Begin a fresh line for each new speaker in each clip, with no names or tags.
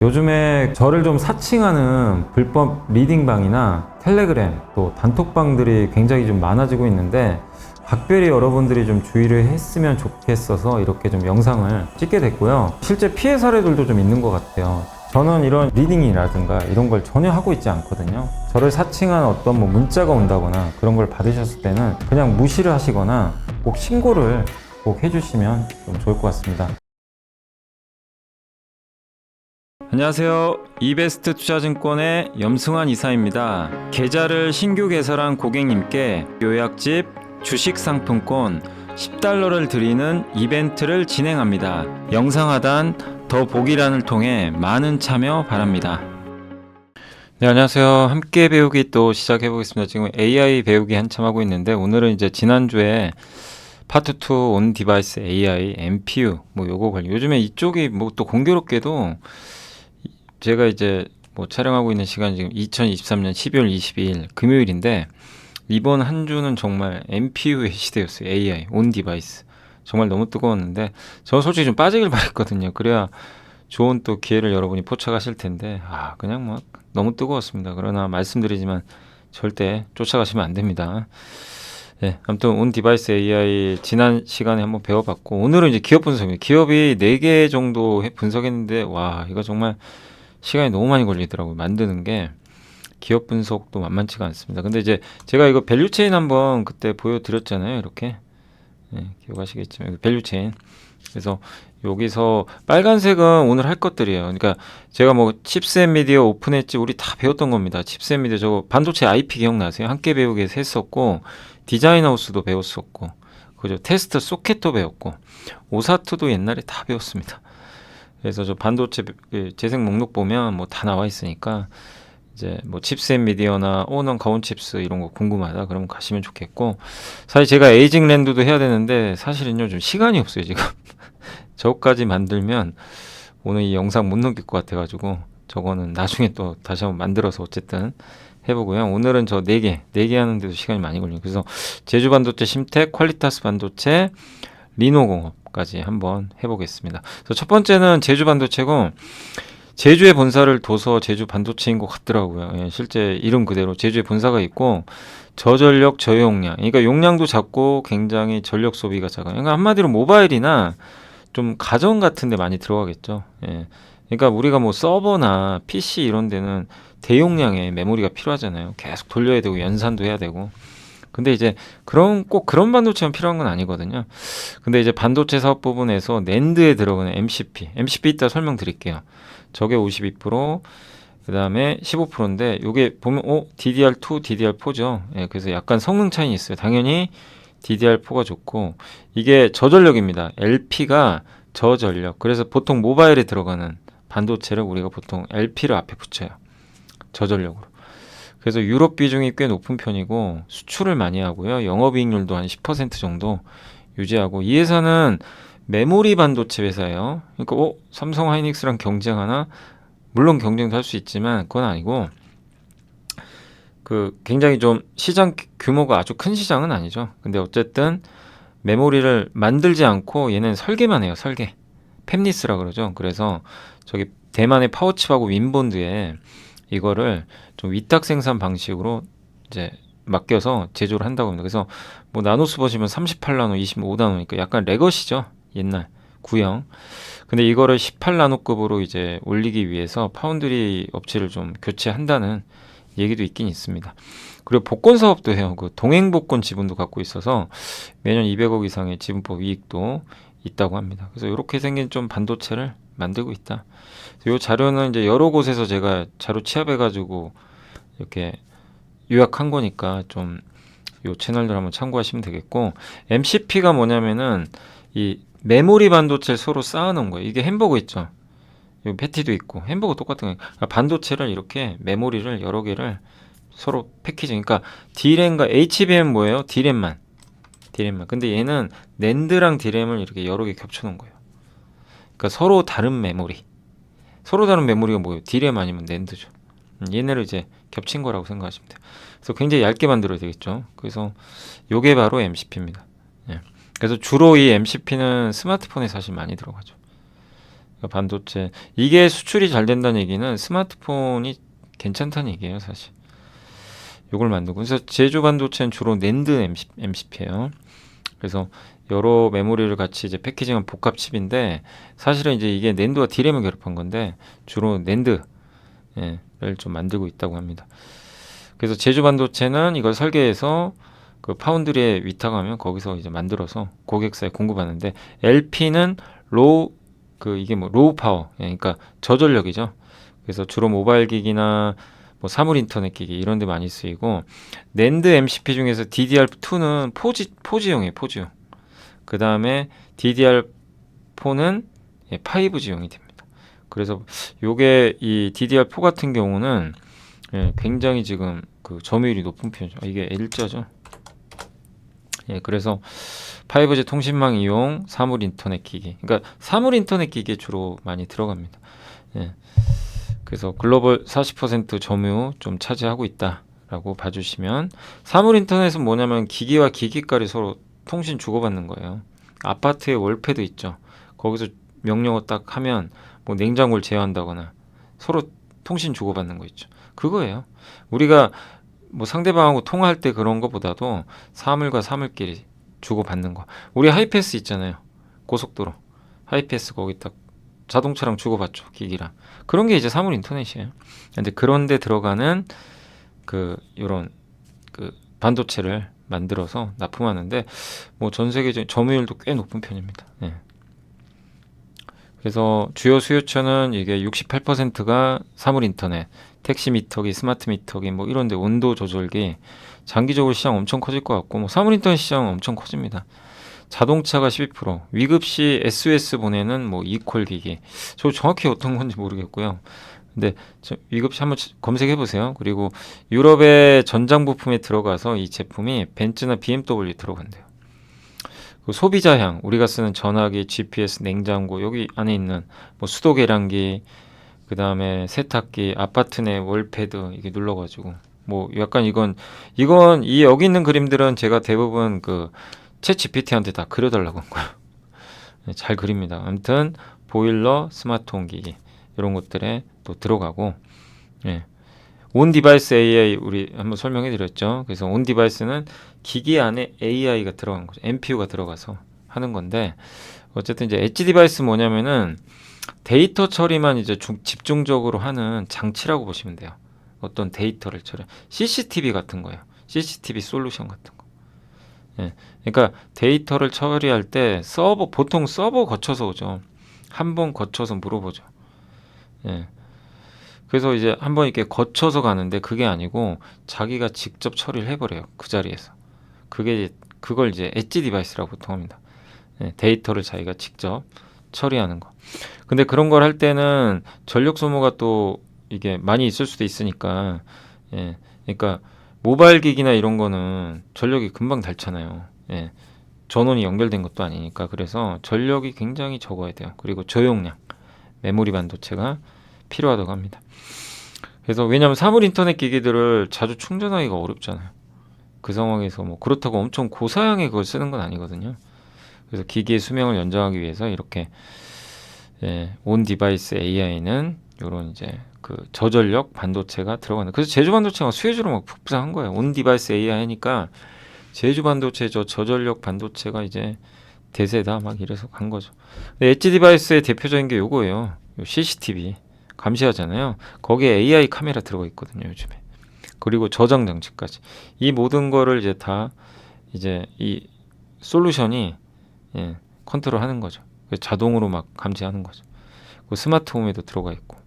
요즘에 저를 좀 사칭하는 불법 리딩방이나 텔레그램 또 단톡방들이 굉장히 좀 많아지고 있는데 각별히 여러분들이 좀 주의를 했으면 좋겠어서 이렇게 좀 영상을 찍게 됐고요. 실제 피해 사례들도 좀 있는 것 같아요. 저는 이런 리딩이라든가 이런 걸 전혀 하고 있지 않거든요. 저를 사칭한 어떤 문자가 온다거나 그런 걸 받으셨을 때는 그냥 무시를 하시거나 꼭 신고를 꼭 해주시면 좀 좋을 것 같습니다. 안녕하세요. 이베스트 투자증권의 염승환 이사입니다. 계좌를 신규 개설한 고객님께 요약집 주식 상품권 10달러를 드리는 이벤트를 진행합니다. 영상 하단 더 보기란을 통해 많은 참여 바랍니다. 네, 안녕하세요. 함께 배우기 또 시작해 보겠습니다. 지금 AI 배우기 한참 하고 있는데 오늘은 이제 지난주에 파트 2 온 디바이스 AI, MPU 요거 관련 요즘에 이쪽이 또 공교롭게도 제가 이제 촬영하고 있는 시간이 지금 2023년 12월 22일 금요일인데 이번 한 주는 정말 MPU의 시대였어요. AI, 온 디바이스. 정말 너무 뜨거웠는데 저는 솔직히 좀 빠지길 바랬거든요. 그래야 좋은 또 기회를 여러분이 포착하실 텐데 그냥 너무 뜨거웠습니다. 그러나 말씀드리지만 절대 쫓아가시면 안 됩니다. 네, 아무튼 온 디바이스 AI 지난 시간에 한번 배워봤고 오늘은 이제 기업 분석입니다. 기업이 4개 정도 분석했는데 이거 정말 시간이 너무 많이 걸리더라고요. 만드는 게 기업 분석도 만만치가 않습니다. 근데 이제 제가 이거 밸류체인 한번 그때 보여드렸잖아요. 이렇게 기억하시겠지만 밸류체인. 그래서 여기서 빨간색은 오늘 할 것들이에요. 그러니까 제가 칩셋 미디어, 오픈 엣지 우리 다 배웠던 겁니다. 칩셋 미디어 저거 반도체 IP 기억나세요? 함께 배우기에서 했었고 디자인 하우스도 배웠었고 그죠? 테스트 소켓도 배웠고 오사트도 옛날에 다 배웠습니다. 그래서 저 반도체 재생 목록 보면 다 나와 있으니까 이제 칩셋 미디어나 난 가온 칩스 이런 거 궁금하다 그러면 가시면 좋겠고 사실 제가 에이징 랜드도 해야 되는데 사실은요 좀 시간이 없어요 지금. 저거까지 만들면 오늘 이 영상 못 넘길 것 같아가지고 저거는 나중에 또 다시 한번 만들어서 어쨌든 해보고요. 오늘은 저 4개 하는데도 시간이 많이 걸려요. 그래서 제주 반도체, 심텍, 퀄리타스 반도체, 리노공업까지 한번 해보겠습니다. 그래서 첫 번째는 제주 반도체고 제주에 본사를 둬서 제주 반도체인 것 같더라고요. 실제 이름 그대로 제주에 본사가 있고 저전력 저용량, 그러니까 용량도 작고 굉장히 전력 소비가 작아요. 그러니까 한마디로 모바일이나 좀 가전 같은 데 많이 들어가겠죠. 그러니까 우리가 서버나 PC 이런 데는 대용량의 메모리가 필요하잖아요. 계속 돌려야 되고 연산도 해야 되고. 근데 이제 꼭 그런 반도체만 필요한 건 아니거든요. 근데 이제 반도체 사업 부분에서 낸드에 들어가는 MCP 이따 설명드릴게요. 저게 52%, 그 다음에 15%인데 요게 보면 DDR2, DDR4죠. 그래서 약간 성능 차이는 있어요. 당연히 DDR4가 좋고 이게 저전력입니다. LP가 저전력. 그래서 보통 모바일에 들어가는 반도체를 우리가 보통 LP를 앞에 붙여요. 저전력으로. 그래서 유럽 비중이 꽤 높은 편이고 수출을 많이 하고요. 영업이익률도 한 10% 정도 유지하고 이 회사는 메모리 반도체 회사예요. 그러니까 삼성 하이닉스랑 경쟁하나? 물론 경쟁도 할 수 있지만 그건 아니고 굉장히 좀 시장 규모가 아주 큰 시장은 아니죠. 근데 어쨌든 메모리를 만들지 않고 얘는 설계만 해요. 설계. 팹리스라 그러죠. 그래서 저기 대만의 파워칩하고 윈본드에 이거를 좀 위탁 생산 방식으로 이제 맡겨서 제조를 한다고 합니다. 그래서 나노수 보시면 38나노, 25나노니까 약간 레거시죠. 옛날 구형. 근데 이거를 18나노급으로 이제 올리기 위해서 파운드리 업체를 좀 교체한다는 얘기도 있긴 있습니다. 그리고 복권 사업도 해요. 동행복권 지분도 갖고 있어서 매년 200억 이상의 지분법 이익도 있다고 합니다. 그래서 이렇게 생긴 좀 반도체를 만들고 있다. 이 자료는 이제 여러 곳에서 제가 자료 취합해가지고 이렇게 요약한 거니까 좀 이 채널들 한번 참고하시면 되겠고 MCP가 뭐냐면은 이 메모리 반도체를 서로 쌓아놓은 거예요. 이게 햄버거 있죠. 이 패티도 있고 햄버거 똑같은 거예요. 그러니까 반도체를 이렇게 메모리를 여러 개를 서로 패키징. 그러니까 D램과 HBM 뭐예요? D램만. 근데 얘는 낸드랑 D램을 이렇게 여러 개 겹쳐놓은 거예요. 그러니까 서로 다른 메모리. 서로 다른 메모리가 뭐예요? D램 아니면 낸드죠. 얘네를 이제 겹친 거라고 생각하시면 돼요. 그래서 굉장히 얇게 만들어야 되겠죠. 그래서 요게 바로 MCP입니다. 그래서 주로 이 MCP는 스마트폰에 사실 많이 들어가죠. 반도체 이게 수출이 잘 된다는 얘기는 스마트폰이 괜찮다는 얘기예요, 사실. 요걸 만들고. 그래서 제조 반도체는 주로 낸드 MCP예요. 그래서 여러 메모리를 같이 이제 패키징한 복합 칩인데 사실은 이제 이게 낸드와 디램을 결합한 건데 주로 낸드를 좀 만들고 있다고 합니다. 그래서 제조 반도체는 이걸 설계해서 그 파운드리에 위탁하면 거기서 이제 만들어서 고객사에 공급하는데 LP는 이게 뭐 로우 파워, 그러니까 저전력이죠. 그래서 주로 모바일 기기나 뭐 사물 인터넷 기기 이런 데 많이 쓰이고 낸드 MCP 중에서 DDR2는 포지용이에요, 포지용. 그 다음에 DDR4는 5G용이 됩니다. 그래서 요게 이 DDR4 같은 경우는 굉장히 지금 그 점유율이 높은 편이죠. 이게 L자죠. 그래서 5G 통신망 이용 사물 인터넷 기기. 그러니까 사물 인터넷 기기에 주로 많이 들어갑니다. 그래서 글로벌 40% 점유 좀 차지하고 있다라고 봐주시면 사물 인터넷은 뭐냐면 기기와 기기까지 서로 통신 주고받는 거예요. 아파트에 월패드 있죠. 거기서 명령어 딱 하면 뭐 냉장고를 제어한다거나 서로 통신 주고받는 거 있죠. 그거예요. 우리가 뭐 상대방하고 통화할 때 그런 거보다도 사물과 사물끼리 주고받는 거. 우리 하이패스 있잖아요. 고속도로. 하이패스 거기 딱 자동차랑 주고받죠. 기기랑. 그런 게 이제 사물 인터넷이에요. 근데 그런 데 들어가는 요런 반도체를 만들어서 납품하는데 뭐 전 세계적인 점유율도 꽤 높은 편입니다. 그래서 주요 수요처는 이게 68%가 사물 인터넷, 택시 미터기, 스마트 미터기 뭐 이런데 온도 조절기 장기적으로 시장 엄청 커질 것 같고 뭐 사물 인터넷 시장은 엄청 커집니다. 자동차가 12%, 위급 시 SOS 보내는 뭐 이퀄 기기. 저 정확히 어떤 건지 모르겠고요. 근데 위급 시 한번 검색해 보세요. 그리고 유럽의 전장 부품에 들어가서 이 제품이 벤츠나 BMW 들어간대요. 그 소비자향, 우리가 쓰는 전화기, GPS, 냉장고 여기 안에 있는 뭐 수도 계량기, 그 다음에 세탁기, 아파트 내 월패드 이게 눌러가지고 뭐 약간 이건 이 여기 있는 그림들은 제가 대부분 챗 GPT한테 다 그려달라고 한 거예요. 잘 그립니다. 아무튼 보일러, 스마트홈 기기 이런 것들에 또 들어가고 온 디바이스 AI 우리 한번 설명해 드렸죠. 그래서 온 디바이스는 기기 안에 AI가 들어간 거죠. NPU가 들어가서 하는 건데 어쨌든 이제 엣지 디바이스 뭐냐면은 데이터 처리만 이제 집중적으로 하는 장치라고 보시면 돼요. 어떤 데이터를 처리. CCTV 같은 거예요. CCTV 솔루션 같은 거. 그러니까 데이터를 처리할 때 보통 서버 거쳐서 오죠. 한 번 거쳐서 물어보죠. 그래서 이제 한번 이렇게 거쳐서 가는데 그게 아니고 자기가 직접 처리를 해버려요. 그 자리에서. 그걸 이제 엣지 디바이스라고 보통 합니다. 데이터를 자기가 직접 처리하는 거. 근데 그런 걸 할 때는 전력 소모가 또 이게 많이 있을 수도 있으니까, 그러니까 모바일 기기나 이런 거는 전력이 금방 닳잖아요. 전원이 연결된 것도 아니니까. 그래서 전력이 굉장히 적어야 돼요. 그리고 저용량, 메모리 반도체가 필요하다고 합니다. 그래서 왜냐하면 사물 인터넷 기기들을 자주 충전하기가 어렵잖아요. 그 상황에서 뭐 그렇다고 엄청 고사양의 그걸 쓰는 건 아니거든요. 그래서 기기의 수명을 연장하기 위해서 이렇게 온 디바이스 AI는 이런 이제 저전력 반도체가 들어가는. 그래서 제조 반도체가 수혜주로 막 폭부상한 거예요. 온 디바이스 AI 하니까 제조 반도체 저전력 반도체가 이제 대세다 막 이래서 간 거죠. 엣지 디바이스의 대표적인 게 요거예요. 요 CCTV 감시하잖아요. 거기에 AI 카메라 들어가 있거든요, 요즘에. 그리고 저장 장치까지. 이 모든 거를 이제 다 이제 이 솔루션이 컨트롤하는 거죠. 자동으로 막 감지하는 거죠. 그 스마트홈에도 들어가 있고.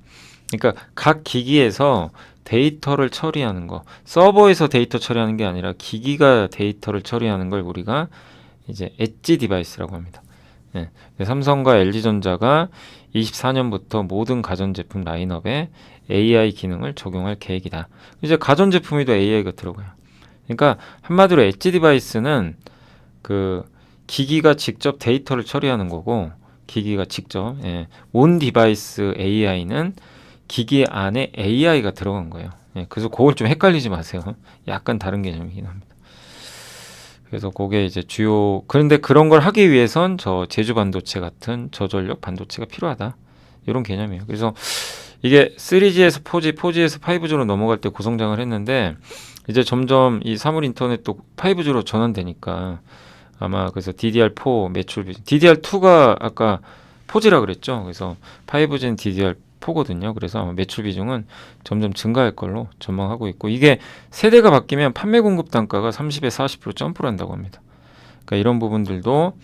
그러니까 각 기기에서 데이터를 처리하는 거, 서버에서 데이터 처리하는 게 아니라 기기가 데이터를 처리하는 걸 우리가 이제 엣지 디바이스라고 합니다. 삼성과 LG전자가 24년부터 모든 가전제품 라인업에 AI 기능을 적용할 계획이다. 이제 가전제품에도 AI가 들어가요. 그러니까 한마디로 엣지 디바이스는 기기가 직접 데이터를 처리하는 거고, 기기가 직접 온 디바이스 AI는 기기 안에 AI가 들어간 거예요. 그래서 그걸 좀 헷갈리지 마세요. 약간 다른 개념이긴 합니다. 그래서 그게 이제 그런데 그런 걸 하기 위해선 제주 반도체 같은 저전력 반도체가 필요하다. 이런 개념이에요. 그래서 이게 3G에서 4G, 4G에서 5G로 넘어갈 때 고성장을 했는데 이제 점점 이 사물 인터넷도 5G로 전환되니까 아마 그래서 DDR4 매출 비중, DDR2가 아까 4G라 그랬죠. 그래서 5G는 DDR4거든요. 그래서 아마 매출 비중은 점점 증가할 걸로 전망하고 있고 이게 세대가 바뀌면 판매 공급 단가가 30에서 40% 점프를 한다고 합니다. 그러니까 이런 부분들도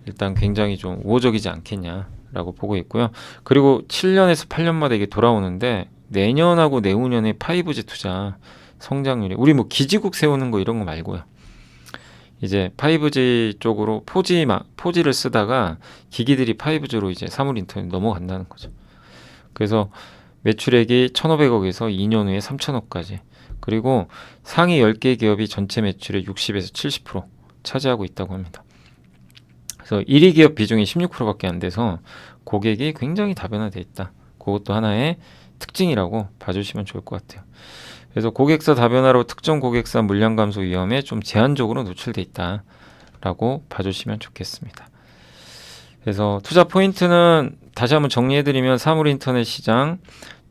일단 굉장히 좀 우호적이지 않겠냐라고 보고 있고요. 그리고 7년에서 8년마다 이게 돌아오는데 내년하고 내후년에 5G 투자 성장률이 우리 뭐 기지국 세우는 거 이런 거 말고요. 이제 5G 쪽으로 4G를 쓰다가 기기들이 5G로 이제 사물 인터넷 넘어간다는 거죠. 그래서 매출액이 1,500억에서 2년 후에 3,000억까지. 그리고 상위 10개 기업이 전체 매출의 60에서 70% 차지하고 있다고 합니다. 그래서 1위 기업 비중이 16%밖에 안 돼서 고객이 굉장히 다변화되어 있다. 그것도 하나의 특징이라고 봐주시면 좋을 것 같아요. 그래서 고객사 다변화로 특정 고객사 물량 감소 위험에 좀 제한적으로 노출돼 있다라고 봐주시면 좋겠습니다. 그래서 투자 포인트는 다시 한번 정리해드리면 사물 인터넷 시장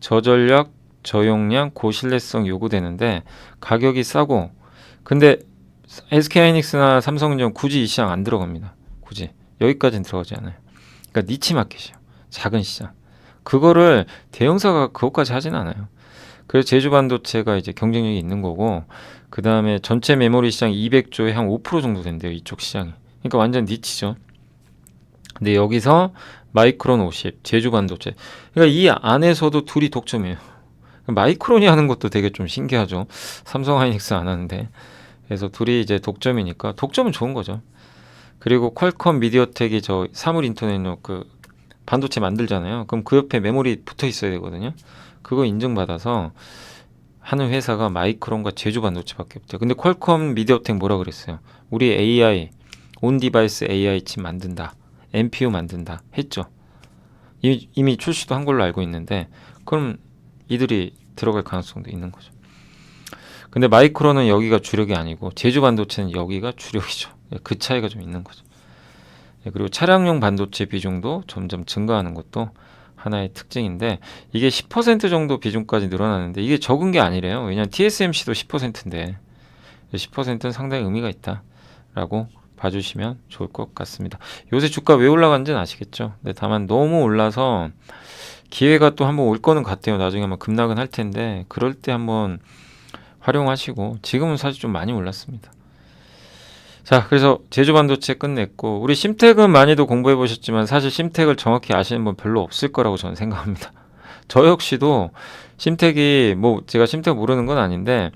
저전력, 저용량, 고신뢰성 요구되는데 가격이 싸고 근데 SK하이닉스나 삼성전자 굳이 이 시장 안 들어갑니다. 굳이 여기까지는 들어가지 않아요. 그러니까 니치 마켓이에요. 작은 시장. 그거를 대형사가 그것까지 하진 않아요. 그래서 제주 반도체가 이제 경쟁력이 있는 거고 그 다음에 전체 메모리 시장 200조에 한 5% 정도 된대요. 이쪽 시장이. 그러니까 완전 니치죠. 근데 여기서 마이크론 50, 제주 반도체. 그러니까 이 안에서도 둘이 독점이에요. 마이크론이 하는 것도 되게 좀 신기하죠. 삼성 하이닉스 안 하는데. 그래서 둘이 이제 독점이니까 독점은 좋은 거죠. 그리고 퀄컴 미디어텍이 저 사물 인터넷 그 반도체 만들잖아요. 그럼 그 옆에 메모리 붙어 있어야 되거든요. 그거 인증받아서 하는 회사가 마이크론과 제주 반도체밖에 없죠. 근데 퀄컴 미디어텍 뭐라 그랬어요? 우리 AI, 온 디바이스 AI 칩 만든다. NPU 만든다. 했죠. 이미 출시도 한 걸로 알고 있는데 그럼 이들이 들어갈 가능성도 있는 거죠. 근데 마이크론은 여기가 주력이 아니고 제주 반도체는 여기가 주력이죠. 그 차이가 좀 있는 거죠. 그리고 차량용 반도체 비중도 점점 증가하는 것도 하나의 특징인데 이게 10% 정도 비중까지 늘어나는데 이게 적은 게 아니래요. 왜냐하면 TSMC도 10%인데 10%는 상당히 의미가 있다라고 봐주시면 좋을 것 같습니다. 요새 주가 왜 올라가는지는 아시겠죠? 네, 다만 너무 올라서 기회가 또 한번 올 거는 같아요. 나중에 한번 급락은 할 텐데 그럴 때 한번 활용하시고 지금은 사실 좀 많이 올랐습니다. 자, 그래서 제주 반도체 끝냈고 우리 심택은 많이도 공부해 보셨지만 사실 심택을 정확히 아시는 분 별로 없을 거라고 저는 생각합니다. 저 역시도 심택이 뭐 제가 심택 모르는 건 아닌데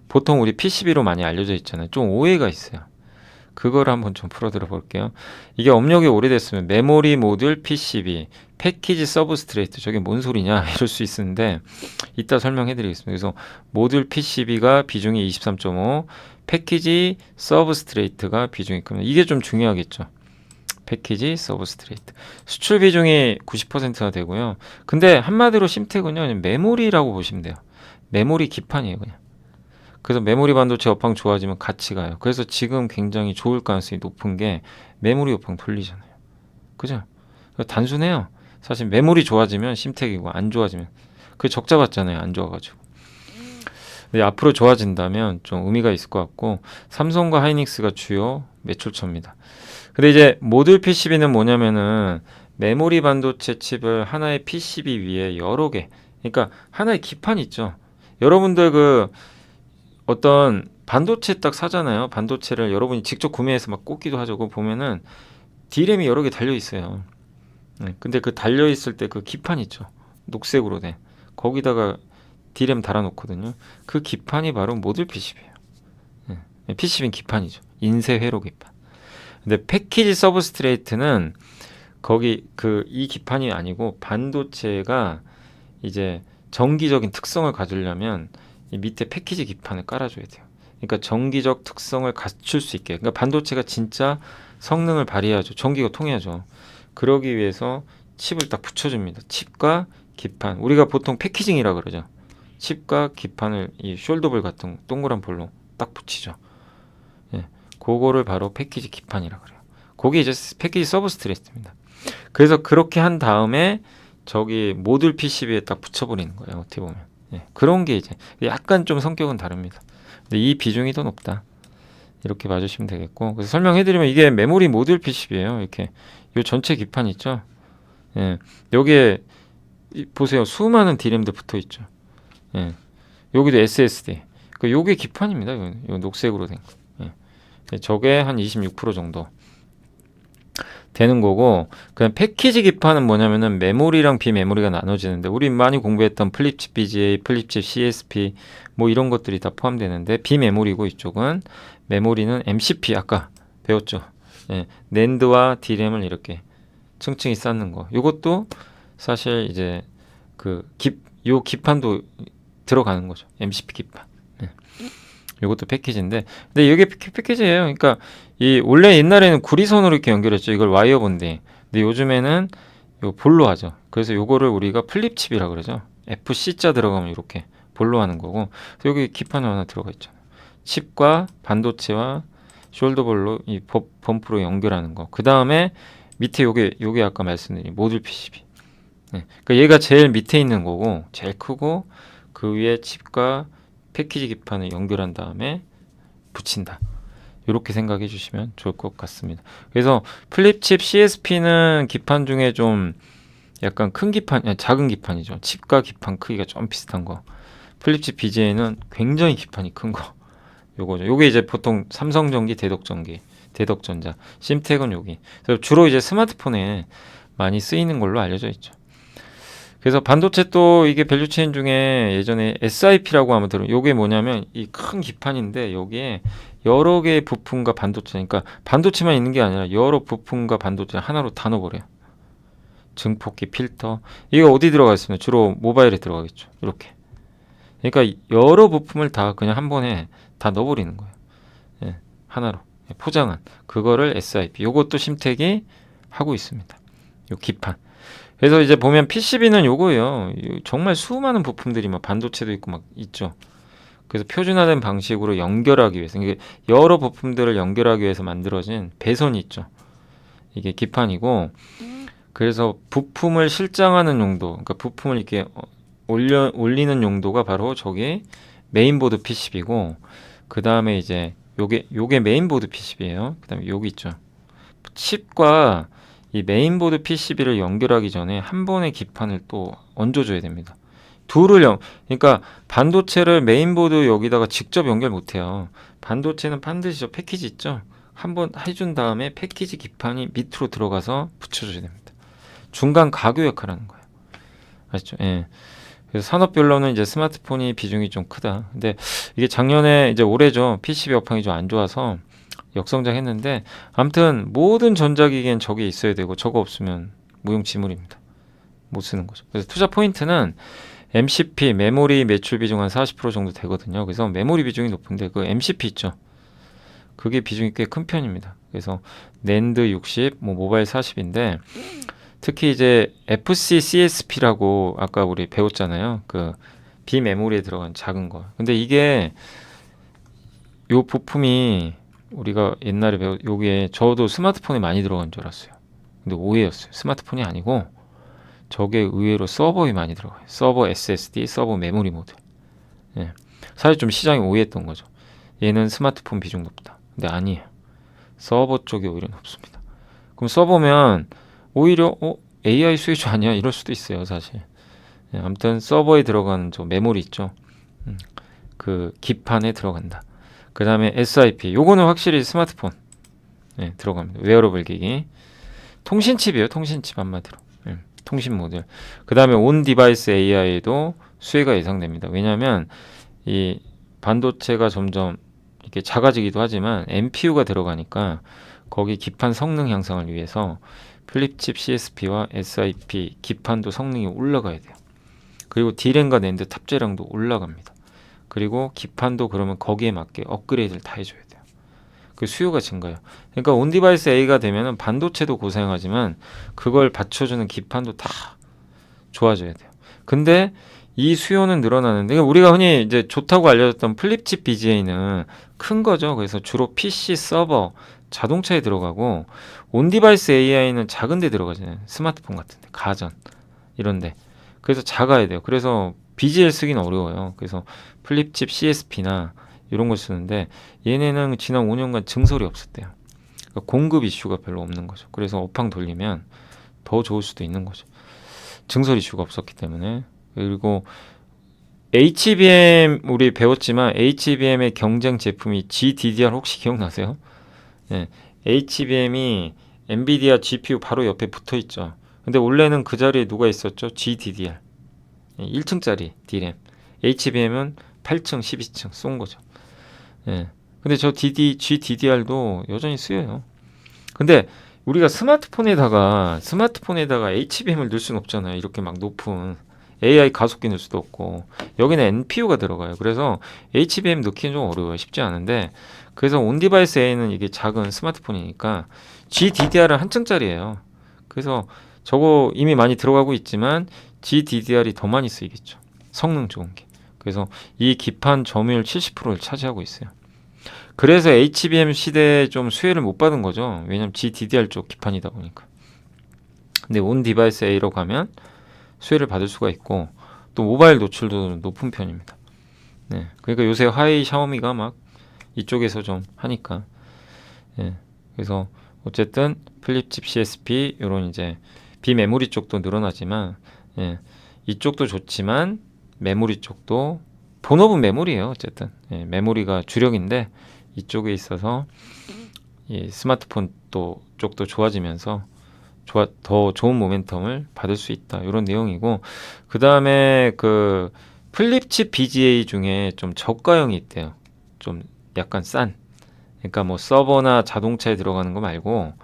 보통 우리 PCB로 많이 알려져 있잖아요. 좀 오해가 있어요. 그걸 한번 좀 풀어드려 볼게요. 이게 업력이 오래됐으면 메모리 모듈 PCB, 패키지 서브스트레이트 저게 뭔 소리냐 이럴 수 있는데 이따 설명해 드리겠습니다. 그래서 모듈 PCB가 비중이 23.5, 패키지 서브스트레이트가 비중이 크면 이게 좀 중요하겠죠. 패키지 서브스트레이트 수출 비중이 90%나 되고요. 근데 한마디로 심택은요 메모리라고 보시면 돼요. 메모리 기판이에요 그냥. 그래서 메모리 반도체 업황 좋아지면 같이 가요. 그래서 지금 굉장히 좋을 가능성이 높은 게 메모리 업황 돌리잖아요. 그죠? 단순해요. 사실 메모리 좋아지면 심택이고 안 좋아지면 그 적자 받잖아요. 안 좋아가지고. 근데 앞으로 좋아진다면 좀 의미가 있을 것 같고 삼성과 하이닉스가 주요 매출처입니다. 근데 이제 모듈 PCB는 뭐냐면은 메모리 반도체 칩을 하나의 PCB 위에 여러 개 그러니까 하나의 기판 있죠. 여러분들 그 어떤 반도체 딱 사잖아요. 반도체를 여러분이 직접 구매해서 막 꽂기도 하죠. 그거 보면은 D램이 여러 개 달려 있어요. 근데 그 달려 있을 때 그 기판 있죠. 녹색으로 된 거기다가 D램 달아놓거든요. 그 기판이 바로 모듈 PCB예요. PCB는 기판이죠. 인쇄 회로 기판. 근데 패키지 서브스트레이트는 거기 그 이 기판이 아니고 반도체가 이제 정기적인 특성을 가지려면 이 밑에 패키지 기판을 깔아줘야 돼요. 그러니까 정기적 특성을 갖출 수 있게. 그러니까 반도체가 진짜 성능을 발휘하죠. 전기가 통해야죠. 그러기 위해서 칩을 딱 붙여줍니다. 칩과 기판. 우리가 보통 패키징이라 그러죠. 칩과 기판을 이 숄더볼 같은 동그란 볼로 딱 붙이죠. 예, 그거를 바로 패키지 기판이라 그래요. 그게 이제 패키지 서브스트레이트입니다. 그래서 그렇게 한 다음에 저기 모듈 PCB에 딱 붙여버리는 거예요. 어떻게 보면. 예, 그런 게 이제 약간 좀 성격은 다릅니다. 근데 이 비중이 더 높다. 이렇게 봐주시면 되겠고, 그래서 설명해드리면 이게 메모리 모듈 PCB예요. 이렇게 요 전체 기판 있죠. 예, 여기에 보세요. 수많은 D램들 붙어 있죠. 예, 여기도 SSD. 그 요게 기판입니다. 요 녹색으로 된 거. 예, 저게 한 26% 정도 되는 거고, 그냥 패키지 기판은 뭐냐면은 메모리랑 비메모리가 나눠지는데, 우리 많이 공부했던 플립칩 BGA, 플립칩 CSP 뭐 이런 것들이 다 포함되는데, 비메모리고 이쪽은 메모리는 MCP 아까 배웠죠. 예, 낸드와 D램을 이렇게 층층이 쌓는 거. 요것도 사실 이제 요 기판도 들어가는 거죠. MCP 기판. 예. 요것도 패키지인데, 근데 이게 패키지예요. 그러니까 이 원래 옛날에는 구리선으로 이렇게 연결했죠. 이걸 와이어 본딩. 근데 요즘에는 요 볼로 하죠. 그래서 요거를 우리가 플립칩이라 그러죠. FC자 들어가면 이렇게 볼로 하는 거고, 여기 기판 하나 들어가 있잖아요. 칩과 반도체와 숄더볼로 이 범프로 연결하는 거. 그 다음에 밑에 요게 아까 말씀드린 모듈 PCB. 네. 그러니까 얘가 제일 밑에 있는 거고, 제일 크고, 그 위에 칩과 패키지 기판을 연결한 다음에 붙인다. 이렇게 생각해 주시면 좋을 것 같습니다. 그래서 플립칩 CSP는 기판 중에 좀 약간 큰 기판, 작은 기판이죠. 칩과 기판 크기가 좀 비슷한 거. 플립칩 BGA는 굉장히 기판이 큰 거. 요거죠. 요게 이제 보통 삼성전기, 대덕전자, 심텍은 여기. 그래서 주로 이제 스마트폰에 많이 쓰이는 걸로 알려져 있죠. 그래서 반도체 또 이게 밸류체인 중에 예전에 SIP라고 하면 요게 뭐냐면 이 큰 기판인데 여기에 여러 개의 부품과 반도체, 그러니까 반도체만 있는 게 아니라 여러 부품과 반도체 하나로 다 넣어버려요. 증폭기, 필터. 이거 어디 들어가 있습니다. 주로 모바일에 들어가겠죠. 이렇게. 그러니까 여러 부품을 다 그냥 한 번에 다 넣어버리는 거예요. 예, 하나로 포장한 그거를 SIP. 요것도 심텍이 하고 있습니다. 요 기판. 그래서 이제 보면 PCB는 요거예요. 정말 수많은 부품들이 막 반도체도 있고 막 있죠. 그래서 표준화된 방식으로 연결하기 위해서, 이게 여러 부품들을 연결하기 위해서 만들어진 배선이 있죠. 이게 기판이고, 그래서 부품을 실장하는 용도, 그러니까 부품을 이렇게 올리는 용도가 바로 저게 메인보드 PCB고, 그 다음에 이제 요게 메인보드 PCB예요. 그 다음에 여기 있죠. 칩과 이 메인보드 PCB를 연결하기 전에 한 번의 기판을 또 얹어줘야 됩니다. 그러니까 반도체를 메인보드 여기다가 직접 연결 못해요. 반도체는 반드시 저 패키지 있죠. 한번 해준 다음에 패키지 기판이 밑으로 들어가서 붙여줘야 됩니다. 중간 가교 역할을 하는 거예요. 아시죠? 예. 그래서 산업별로는 이제 스마트폰이 비중이 좀 크다. 근데 이게 작년에 이제 올해죠. PCB 업황이 좀 안 좋아서 역성장했는데, 아무튼 모든 전자기기엔 저게 있어야 되고 저거 없으면 무용지물입니다. 못 쓰는 거죠. 그래서 투자 포인트는 MCP, 메모리 매출 비중 한 40% 정도 되거든요. 그래서 메모리 비중이 높은데 그 MCP 있죠. 그게 비중이 꽤 큰 편입니다. 그래서 낸드 60, 뭐 모바일 40인데, 특히 이제 FC CSP라고 아까 우리 배웠잖아요. 그 비메모리에 들어간 작은 거. 근데 이게 요 부품이 우리가 옛날에 요게 저도 스마트폰에 많이 들어간 줄 알았어요. 근데 오해였어요. 스마트폰이 아니고 저게 의외로 서버에 많이 들어가요. 서버 SSD, 서버 메모리 모드. 예. 사실 좀 시장이 오해했던 거죠. 얘는 스마트폰 비중 높다. 근데 아니에요. 서버 쪽이 오히려 높습니다. 그럼 서버면 오히려 AI 수혜주 아니야? 이럴 수도 있어요, 사실. 예, 아무튼 서버에 들어가는 저 메모리 있죠. 그 기판에 들어간다. 그 다음에 SIP. 요거는 확실히 스마트폰 들어갑니다. 웨어러블 기기. 통신칩이에요. 통신칩 한마디로. 통신 모듈. 그 다음에 온 디바이스 AI에도 수혜가 예상됩니다. 왜냐하면 이 반도체가 점점 이렇게 작아지기도 하지만 NPU가 들어가니까 거기 기판 성능 향상을 위해서 플립칩 CSP와 SIP 기판도 성능이 올라가야 돼요. 그리고 D램과 낸드 탑재량도 올라갑니다. 그리고 기판도 그러면 거기에 맞게 업그레이드를 다 해줘야 돼요. 그 수요가 증가해요. 그러니까 온디바이스 A가 되면은 반도체도 고생하지만 그걸 받쳐주는 기판도 다 좋아져야 돼요. 근데 이 수요는 늘어나는데, 우리가 흔히 이제 좋다고 알려졌던 플립칩 BGA는 큰 거죠. 그래서 주로 PC, 서버, 자동차에 들어가고, 온디바이스 AI는 작은 데 들어가잖아요. 스마트폰 같은데, 가전. 이런데. 그래서 작아야 돼요. 그래서 BGL 쓰기는 어려워요. 그래서 플립칩 CSP나 이런 걸 쓰는데 얘네는 지난 5년간 증설이 없었대요. 그러니까 공급 이슈가 별로 없는 거죠. 그래서 업황 돌리면 더 좋을 수도 있는 거죠. 증설 이슈가 없었기 때문에. 그리고 HBM 우리 배웠지만 HBM의 경쟁 제품이 GDDR 혹시 기억나세요? 예, HBM이 엔비디아 GPU 바로 옆에 붙어 있죠. 근데 원래는 그 자리에 누가 있었죠? GDDR 1층짜리 D램. HBM은 8층, 12층 쏜 거죠. 예. 근데 저 GDDR도 여전히 쓰여요. 근데 우리가 스마트폰에다가 HBM을 넣을 수는 없잖아요. 이렇게 막 높은 AI 가속기 넣을 수도 없고 여기는 NPU가 들어가요. 그래서 HBM 넣기는 좀 어려워요. 쉽지 않은데 그래서 온디바이스 A는 이게 작은 스마트폰이니까 GDDR은 한 층짜리예요. 그래서 저거 이미 많이 들어가고 있지만 GDDR이 더 많이 쓰이겠죠. 성능 좋은 게. 그래서 이 기판 점유율 70%를 차지하고 있어요. 그래서 HBM 시대에 좀 수혜를 못 받은 거죠. 왜냐면 GDDR 쪽 기판이다 보니까. 근데 온 디바이스 A로 가면 수혜를 받을 수가 있고 또 모바일 노출도 높은 편입니다. 네. 그러니까 요새 화웨이 샤오미가 막 이쪽에서 좀 하니까. 예. 그래서 어쨌든 플립칩 CSP 이런 이제 비메모리 쪽도 늘어나지만 예. 이쪽도 좋지만 메모리 쪽도 본업은 메모리예요. 어쨌든 예. 메모리가 주력인데 이쪽에 있어서 이 스마트폰 또 쪽도 좋아지면서 더 좋은 모멘텀을 받을 수 있다. 이런 내용이고 그 다음에 그 플립칩 BGA 중에 좀 저가형이 있대요. 좀 약간 싼. 그러니까 뭐 서버나 자동차에 들어가는 거 말고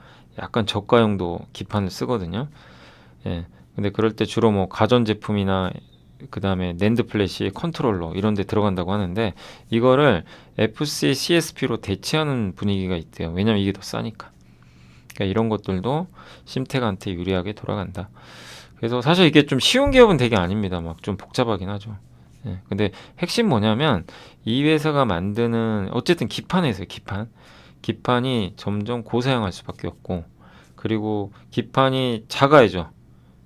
약간 저가형도 기판을 쓰거든요. 예. 근데 그럴 때 주로 뭐 가전제품이나 그 다음에 낸드 플래시 컨트롤러 이런 데 들어간다고 하는데 이거를 FC CSP로 대체하는 분위기가 있대요. 왜냐면 이게 더 싸니까. 그러니까 이런 것들도 심텍한테 유리하게 돌아간다. 그래서 사실 이게 좀 쉬운 기업은 되게 아닙니다. 막 좀 복잡하긴 하죠. 예. 근데 핵심 뭐냐면 이 회사가 만드는 어쨌든 기판에서요. 기판이 점점 고사양할 수밖에 없고 그리고 기판이 작아야죠.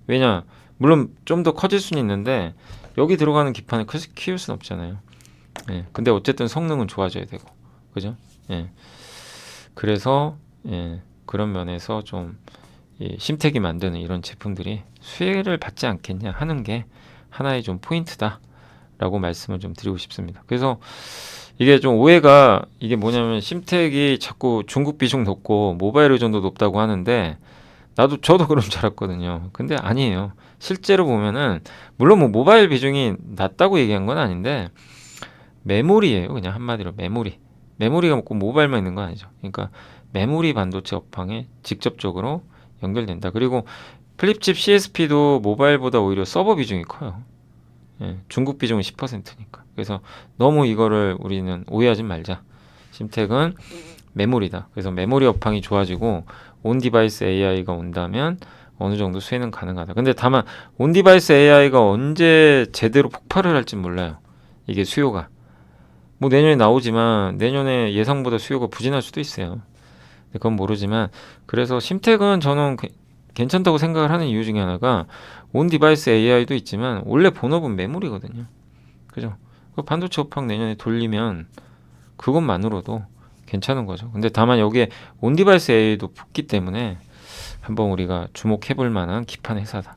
왜냐 물론 좀 더 커질 수는 있는데 여기 들어가는 기판을 키울 수는 없잖아요. 예. 근데 어쨌든 성능은 좋아져야 되고 그죠? 예. 그래서 예. 그런 면에서 좀 이 심택이 만드는 이런 제품들이 수혜를 받지 않겠냐 하는 게 하나의 좀 포인트다라고 말씀을 좀 드리고 싶습니다. 그래서 이게 좀 오해가 이게 뭐냐면 심택이 자꾸 중국 비중 높고 모바일 의존도 높다고 하는데 저도 그런 줄 알았거든요. 근데 아니에요. 실제로 보면은 물론 뭐 모바일 비중이 낮다고 얘기한 건 아닌데 메모리예요. 그냥 한마디로 메모리가 꼭 모바일만 있는 건 아니죠. 그러니까 메모리 반도체 업황에 직접적으로 연결된다. 그리고 플립칩 CSP도 모바일보다 오히려 서버 비중이 커요. 예, 중국 비중은 10%니까. 그래서 너무 이거를 우리는 오해하지 말자. 심택은 메모리다. 그래서 메모리 업황이 좋아지고 온 디바이스 AI가 온다면 어느 정도 수혜는 가능하다. 근데 다만 온 디바이스 AI가 언제 제대로 폭발을 할지 몰라요. 이게 수요가. 뭐 내년에 나오지만 내년에 예상보다 수요가 부진할 수도 있어요. 그건 모르지만 그래서 심택은 저는 괜찮다고 생각을 하는 이유 중에 하나가 온 디바이스 AI도 있지만 원래 본업은 메모리거든요. 그죠? 그 반도체 업황 내년에 돌리면 그것만으로도 괜찮은 거죠. 근데 다만 여기에 온 디바이스 AI도 붙기 때문에 한번 우리가 주목해 볼 만한 기판 회사다.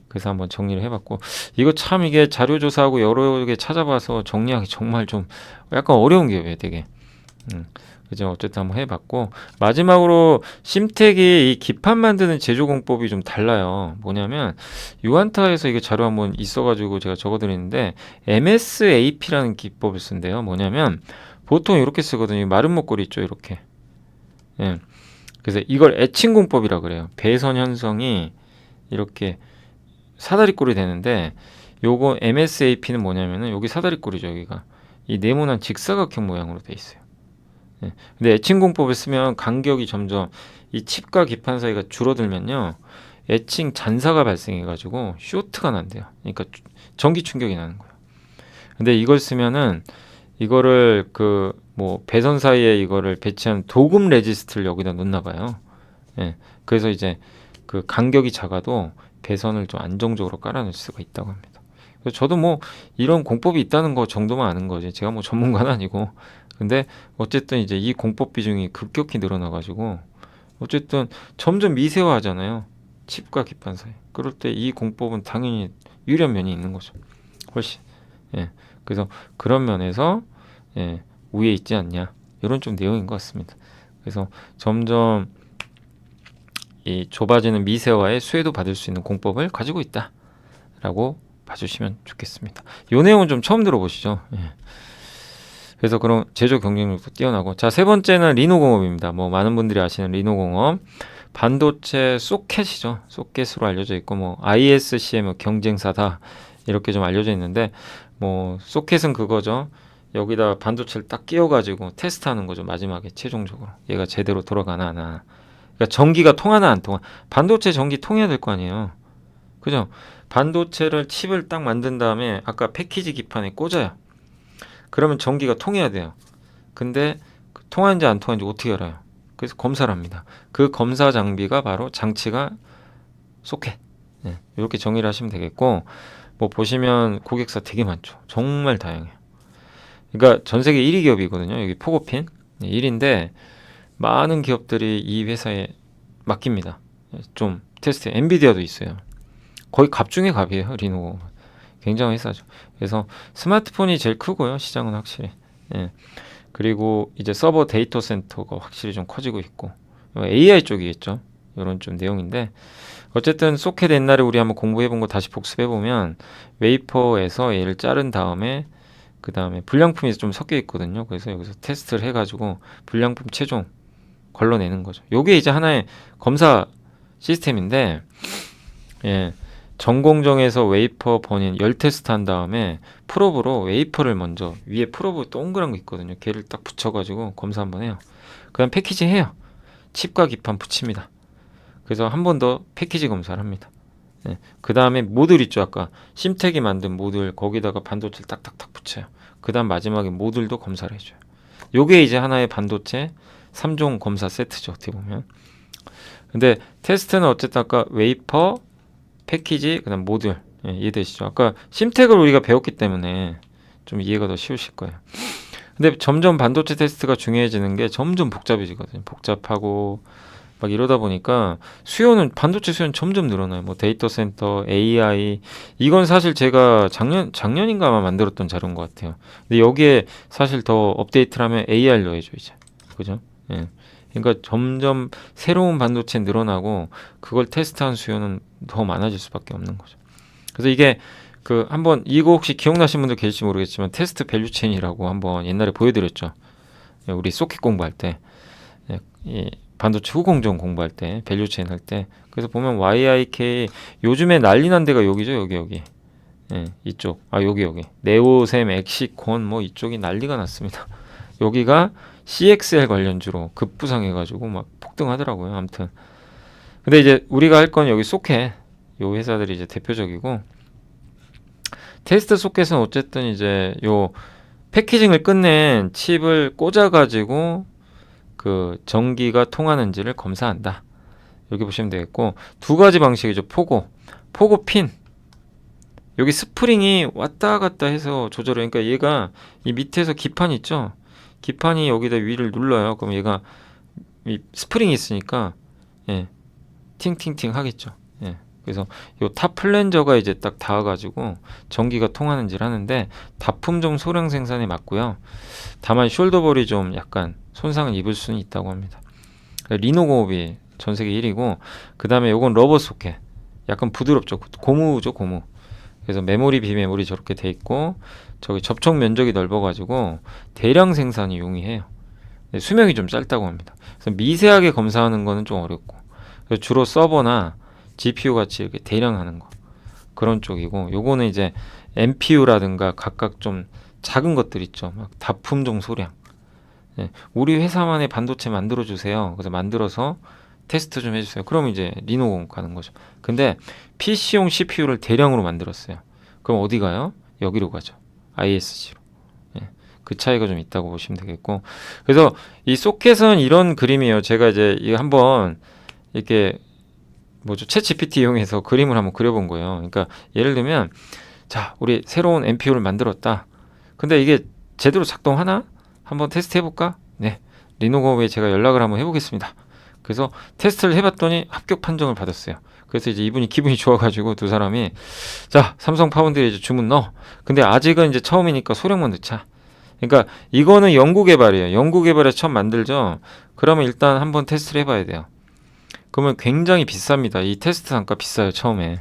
그래서 한번 정리를 해봤고 이거 참 이게 자료조사하고 여러 개 찾아봐서 정리하기 정말 좀 약간 어려운 기업이에요. 되게. 그죠? 어쨌든 한번 해봤고 마지막으로 심텍이 이 기판 만드는 제조 공법이 좀 달라요. 뭐냐면 유한타에서 이게 자료 한번 있어가지고 제가 적어드리는데 MSAP라는 기법을 쓴대요. 뭐냐면 보통 이렇게 쓰거든요. 마른 목걸이 있죠, 이렇게. 예. 그래서 이걸 애칭 공법이라 그래요. 배선 현성이 이렇게 사다리꼴이 되는데 요거 MSAP는 뭐냐면은 여기 사다리꼴이죠, 여기가. 이 네모난 직사각형 모양으로 돼 있어요. 예. 근데 애칭 공법을 쓰면 간격이 점점 이 칩과 기판 사이가 줄어들면요. 애칭 잔사가 발생해가지고 쇼트가 난대요. 그러니까 전기 충격이 나는 거예요. 근데 이걸 쓰면은 이거를 그 뭐 배선 사이에 이거를 배치한 도금 레지스트를 여기다 놓나 봐요. 예. 그래서 이제 그 간격이 작아도 배선을 좀 안정적으로 깔아놓을 수가 있다고 합니다. 그래서 저도 뭐 이런 공법이 있다는 거 정도만 아는 거지. 제가 뭐 전문가는 아니고. 근데 어쨌든 이제 이 공법 비중이 급격히 늘어나가지고 어쨌든 점점 미세화하잖아요. 칩과 기판 사이. 그럴 때 이 공법은 당연히 유리한 면이 있는 거죠. 훨씬. 예. 그래서 그런 면에서 예, 우위에 있지 않냐. 이런 좀 내용인 것 같습니다. 그래서 점점 이 좁아지는 미세화에 수혜도 받을 수 있는 공법을 가지고 있다라고 봐주시면 좋겠습니다. 이 내용은 좀 처음 들어보시죠. 예. 그래서 그런 제조 경쟁력도 뛰어나고, 자, 세 번째는 리노공업입니다. 뭐 많은 분들이 아시는 리노공업, 반도체 소켓이죠. 소켓으로 알려져 있고, 뭐 ISC의 뭐 경쟁사다 이렇게 좀 알려져 있는데, 뭐 소켓은 그거죠. 여기다 반도체를 딱 끼워가지고 테스트하는 거죠. 마지막에 최종적으로 얘가 제대로 돌아가나 안 하나. 그러니까 전기가 통하나 안 통하. 반도체 전기 통해야 될 거 아니에요. 그죠? 반도체를 칩을 딱 만든 다음에 아까 패키지 기판에 꽂아요. 그러면 전기가 통해야 돼요. 근데 통하는지 안 통하는지 어떻게 알아요? 그래서 검사를 합니다. 그 검사 장비가 바로 장치가 소켓. 네, 이렇게 정의를 하시면 되겠고, 뭐 보시면 고객사 되게 많죠. 정말 다양해요. 그러니까 전 세계 1위 기업이거든요. 여기 포고핀 1위인데 많은 기업들이 이 회사에 맡깁니다. 좀 테스트. 엔비디아도 있어요. 거의 갑 중에 갑이에요. 리노. 굉장한 회사죠. 그래서 스마트폰이 제일 크고요. 시장은 확실히. 예. 그리고 이제 서버 데이터 센터가 확실히 좀 커지고 있고, AI 쪽이겠죠. 이런 좀 내용인데, 어쨌든 소켓 옛날에 우리 한번 공부해본 거 다시 복습해보면 웨이퍼에서 얘를 자른 다음에 그 다음에 불량품이 좀 섞여 있거든요. 그래서 여기서 테스트를 해가지고 불량품 최종 걸러내는 거죠. 요게 이제 하나의 검사 시스템인데, 예, 전공정에서 웨이퍼 버닌 열 테스트 한 다음에 프로브로 웨이퍼를 먼저, 위에 프로브 동그란 거 있거든요. 걔를 딱 붙여가지고 검사 한번 해요. 그 다음 패키지 해요. 칩과 기판 붙입니다. 그래서 한 번 더 패키지 검사를 합니다. 예, 그 다음에 모듈 있죠. 아까 심텍이 만든 모듈, 거기다가 반도체를 딱딱딱 붙여요. 그 다음 마지막에 모듈도 검사를 해줘요. 요게 이제 하나의 반도체 3종 검사 세트죠. 어떻게 보면. 근데 테스트는 어쨌든 아까 웨이퍼, 패키지, 그 다음 모듈. 예, 이해되시죠? 아까 심텍을 우리가 배웠기 때문에 좀 이해가 더 쉬우실 거예요. 근데 점점 반도체 테스트가 중요해지는 게 점점 복잡해지거든요. 복잡하고 막 이러다 보니까 수요는, 반도체 수요는 점점 늘어나요. 뭐 데이터 센터, AI, 이건 사실 제가 작년인가 아마 만들었던 자료인 것 같아요. 근데 여기에 사실 더 업데이트를 하면 AR 넣어야죠, 이제. 그죠? 예. 그러니까 점점 새로운 반도체 늘어나고 그걸 테스트한 수요는 더 많아질 수밖에 없는 거죠. 그래서 이게 그 한번 이거 혹시 기억나시는 분들 계실지 모르겠지만 테스트 밸류 체인이라고 한번 옛날에 보여드렸죠. 예, 우리 소켓 공부할 때. 예, 이 반도체 후공정 공부할 때, 밸류 체인 할 때. 그래서 보면 YIK, 요즘에 난리 난 데가 여기죠. 여기. 예, 이쪽. 아, 여기. 네오셈, 엑시콘, 뭐 이쪽이 난리가 났습니다. 여기가 CXL 관련주로 급부상해가지고 막 폭등하더라고요. 아무튼. 근데 이제 우리가 할 건 여기 소켓, 요 회사들이 이제 대표적이고, 테스트 소켓은 어쨌든 이제 요 패키징을 끝낸 칩을 꽂아가지고 그 전기가 통하는지를 검사한다. 여기 보시면 되겠고, 두 가지 방식이죠. 포고 핀. 여기 스프링이 왔다 갔다 해서 조절해. 그러니까 얘가 이 밑에서 기판 있죠. 기판이 여기다 위를 눌러요. 그럼 얘가 이 스프링이 있으니까 예, 팅팅팅 하겠죠. 예. 그래서 요 탑 플랜저가 이제 딱 닿아가지고 전기가 통하는지를 하는데 다품종 소량 생산에 맞고요. 다만 숄더볼이 좀 약간 손상을 입을 수는 있다고 합니다. 리노공업이 전 세계 1위고, 그 다음에 요건 러버 소켓. 약간 부드럽죠. 고무죠, 고무. 그래서 메모리, 비메모리 저렇게 돼 있고, 저기 접촉 면적이 넓어가지고 대량 생산이 용이해요. 수명이 좀 짧다고 합니다. 그래서 미세하게 검사하는 거는 좀 어렵고, 주로 서버나 GPU 같이 이렇게 대량하는 거, 그런 쪽이고, 요거는 이제 MPU라든가 각각 좀 작은 것들 있죠. 막 다품종 소량. 예, 우리 회사만의 반도체 만들어 주세요. 그래서 만들어서 테스트 좀 해주세요. 그럼 이제 리노공 가는 거죠. 근데 PC용 CPU를 대량으로 만들었어요. 그럼 어디 가요? 여기로 가죠. ISG로. 예, 그 차이가 좀 있다고 보시면 되겠고, 그래서 이 소켓은 이런 그림이에요. 제가 이제 이거 한번 이렇게 뭐죠? 챗 GPT 이용해서 그림을 한번 그려본 거예요. 그러니까 예를 들면 자, 우리 새로운 MPU를 만들었다. 근데 이게 제대로 작동하나? 한번 테스트 해볼까? 네, 리노공업에 제가 연락을 한번 해보겠습니다. 그래서 테스트를 해봤더니 합격 판정을 받았어요. 그래서 이제 이분이 기분이 좋아가지고 두 사람이 자, 삼성 파운드에 이제 주문 넣어. 근데 아직은 이제 처음이니까 소량만 넣자. 그러니까 이거는 연구 개발이에요. 연구 개발에 처음 만들죠. 그러면 일단 한번 테스트를 해봐야 돼요. 그러면 굉장히 비쌉니다. 이 테스트 단가 비싸요, 처음에.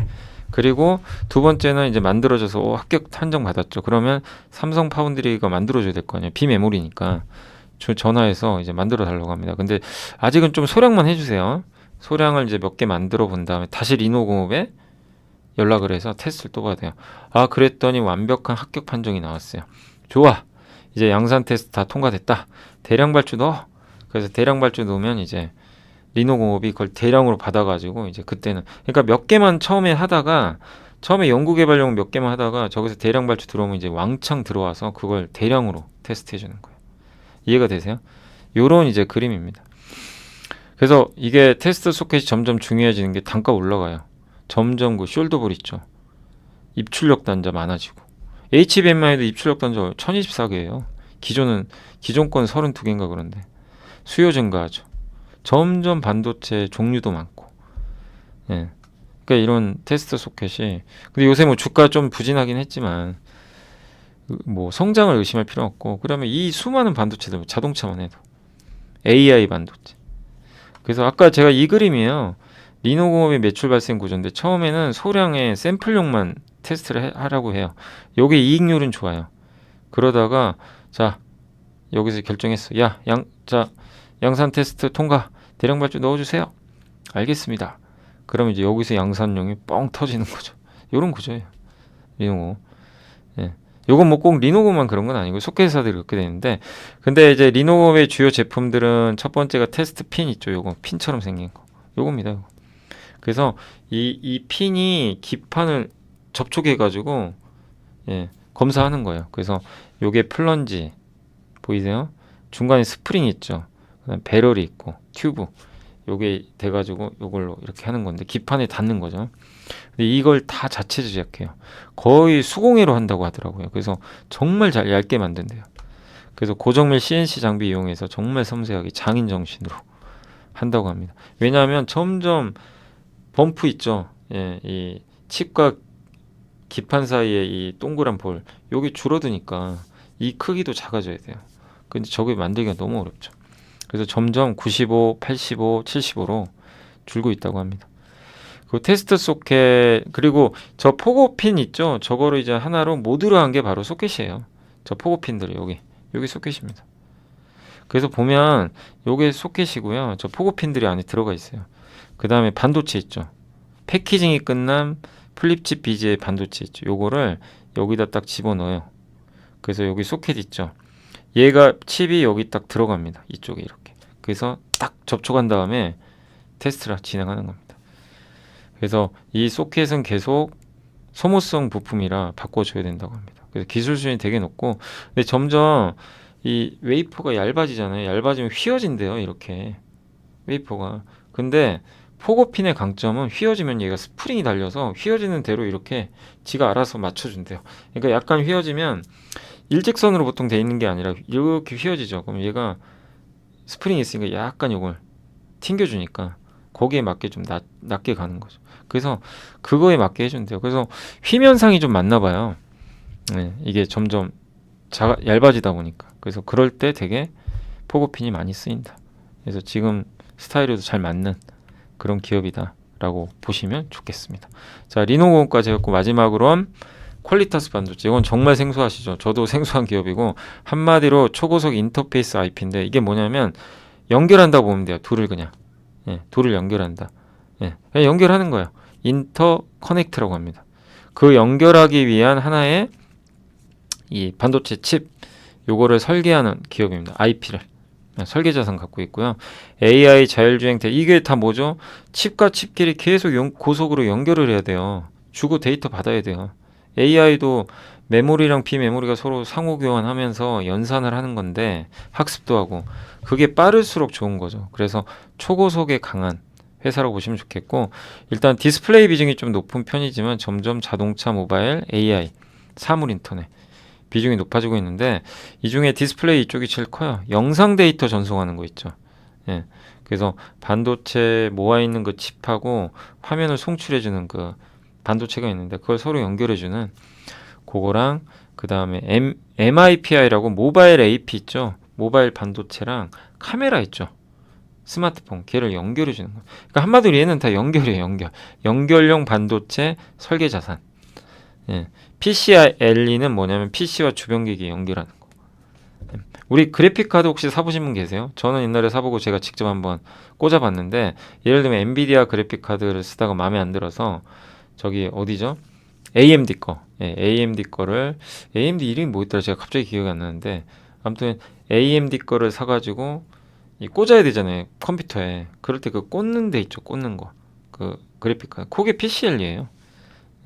그리고 두 번째는 이제 만들어져서 합격 판정 받았죠. 그러면 삼성 파운드리가 만들어줘야 될 거 아니에요. 비메모리니까. 전화해서 이제 만들어 달라고 합니다. 근데 아직은 좀 소량만 해주세요. 소량을 이제 몇 개 만들어 본 다음에 다시 리노공업에 연락을 해서 테스트를 또 받아요. 아, 그랬더니 완벽한 합격 판정이 나왔어요. 좋아. 이제 양산 테스트 다 통과됐다. 대량 발주 넣어. 그래서 대량 발주 넣으면 이제 리노공업이 그걸 대량으로 받아가지고 이제 그때는 그러니까 몇 개만 처음에 하다가 처음에 연구개발용 몇 개만 하다가 저기서 대량 발주 들어오면 이제 왕창 들어와서 그걸 대량으로 테스트해 주는 거예요. 이해가 되세요? 요런 이제 그림입니다. 그래서 이게 테스트 소켓이 점점 중요해지는 게 단가 올라가요. 점점 그 숄더볼 있죠. 입출력 단자 많아지고 HBM만 해도 입출력 단자 1024개예요. 기존 건 32개인가 그런데 수요 증가하죠. 점점 반도체 종류도 많고, 예. 그러니까 이런 테스트 소켓이 근데 요새 뭐 주가 좀 부진하긴 했지만 뭐 성장을 의심할 필요 없고 그러면 이 수많은 반도체들 자동차만 해도 AI 반도체. 그래서 아까 제가 이 그림이에요. 리노공업의 매출 발생 구조인데 처음에는 소량의 샘플용만 테스트를 하라고 해요. 요게 이익률은 좋아요. 그러다가 자 여기서 결정했어. 양산 테스트 통과. 대량 발주 넣어주세요. 알겠습니다. 그럼 이제 여기서 양산용이 뻥 터지는 거죠. 요런 구조예요. 리노공업. 예. 요건 뭐 꼭 리노공업만 그런 건 아니고 소켓회사들이 그렇게 되는데 근데 이제 리노공업의 주요 제품들은 첫 번째가 테스트 핀 있죠. 요거 핀처럼 생긴 거. 요겁니다. 요거. 그래서 이 핀이 기판을 접촉해 가지고 예, 검사하는 거예요. 그래서 요게 플런지 보이세요? 중간에 스프링이 있죠. 그다음 배럴이 있고 튜브 요게 돼가지고 요걸로 이렇게 하는 건데 기판에 닿는 거죠. 근데 이걸 다 자체 제작해요. 거의 수공예로 한다고 하더라고요. 그래서 정말 잘 얇게 만든대요. 그래서 고정밀 CNC 장비 이용해서 정말 섬세하게 장인 정신으로 한다고 합니다. 왜냐하면 점점 범프 있죠. 예, 이 칩과 기판 사이에 이 동그란 볼 요게 줄어드니까 이 크기도 작아져야 돼요. 근데 저게 만들기가 너무 어렵죠. 그래서 점점 95, 85, 75로 줄고 있다고 합니다. 그 테스트 소켓 그리고 저 포고핀 있죠. 저거를 이제 하나로 모듈을 한 게 바로 소켓이에요. 저 포고핀들이 여기 소켓입니다. 그래서 보면 요게 소켓이고요. 저 포고핀들이 안에 들어가 있어요. 그 다음에 반도체 있죠. 패키징이 끝난 플립칩 BGA 반도체 있죠. 요거를 여기다 딱 집어넣어요. 그래서 여기 소켓 있죠. 얘가 칩이 여기 딱 들어갑니다. 이쪽에 이렇게. 그래서 딱 접촉한 다음에 테스트를 진행하는 겁니다. 그래서 이 소켓은 계속 소모성 부품이라 바꿔줘야 된다고 합니다. 그래서 기술 수준이 되게 높고 근데 점점 이 웨이퍼가 얇아지잖아요. 얇아지면 휘어진대요. 이렇게 웨이퍼가. 근데 포고핀의 강점은 휘어지면 얘가 스프링이 달려서 휘어지는 대로 이렇게 지가 알아서 맞춰준대요. 그러니까 약간 휘어지면 일직선으로 보통 돼 있는 게 아니라 이렇게 휘어지죠. 그럼 얘가 스프링이 있으니까 약간 이걸 튕겨주니까 거기에 맞게 좀 낮게 가는 거죠. 그래서 그거에 맞게 해준대요. 그래서 휘면상이 좀 많나 봐요. 네, 이게 점점 얇아지다 보니까. 그래서 그럴 때 되게 포고핀이 많이 쓰인다. 그래서 지금 스타일에도 잘 맞는 그런 기업이다라고 보시면 좋겠습니다. 자, 리노공업까지 했고 마지막으로는 퀄리타스 반도체. 이건 정말 생소하시죠? 저도 생소한 기업이고 한마디로 초고속 인터페이스 IP인데 이게 뭐냐면 연결한다고 보면 돼요. 둘을 그냥. 예, 둘을 연결한다. 예, 그냥 연결하는 거예요. 인터 커넥트라고 합니다. 그 연결하기 위한 하나의 이 반도체 칩 요거를 설계하는 기업입니다. IP를 설계 자산 갖고 있고요. AI 자율주행 이게 다 뭐죠? 칩과 칩끼리 계속 고속으로 연결을 해야 돼요. 주고 데이터 받아야 돼요. AI도 메모리랑 비메모리가 서로 상호 교환하면서 연산을 하는 건데 학습도 하고 그게 빠를수록 좋은 거죠. 그래서 초고속에 강한 회사라고 보시면 좋겠고, 일단 디스플레이 비중이 좀 높은 편이지만 점점 자동차, 모바일, AI, 사물 인터넷 비중이 높아지고 있는데, 이 중에 디스플레이 이쪽이 제일 커요. 영상 데이터 전송하는 거 있죠. 예. 그래서 반도체 모아 있는 그 칩하고 화면을 송출해주는 그 반도체가 있는데, 그걸 서로 연결해주는 그거랑, 그 다음에 MIPI라고 모바일 AP 있죠. 모바일 반도체랑 카메라 있죠. 스마트폰, 걔를 연결해 주는 거예요. 그러니까 한마디로 얘는 다 연결이에요. 연결용 반도체 설계 자산. 예. PCIe-는 뭐냐면 PC와 주변기기 연결하는 거. 우리 그래픽 카드 혹시 사보신 분 계세요? 저는 옛날에 사보고 제가 직접 한번 꽂아봤는데, 예를 들면 엔비디아 그래픽 카드를 쓰다가 마음에 안 들어서 저기 어디죠? AMD 거. 예, AMD 거를, AMD 이름이 뭐였더라? 제가 갑자기 기억이 안 나는데, 아무튼 AMD 거를 사가지고 이 꽂아야 되잖아요, 컴퓨터에. 그럴 때 그 꽂는 데 있죠, 꽂는 거. 그 그래픽 카드. 그게 PCL이에요.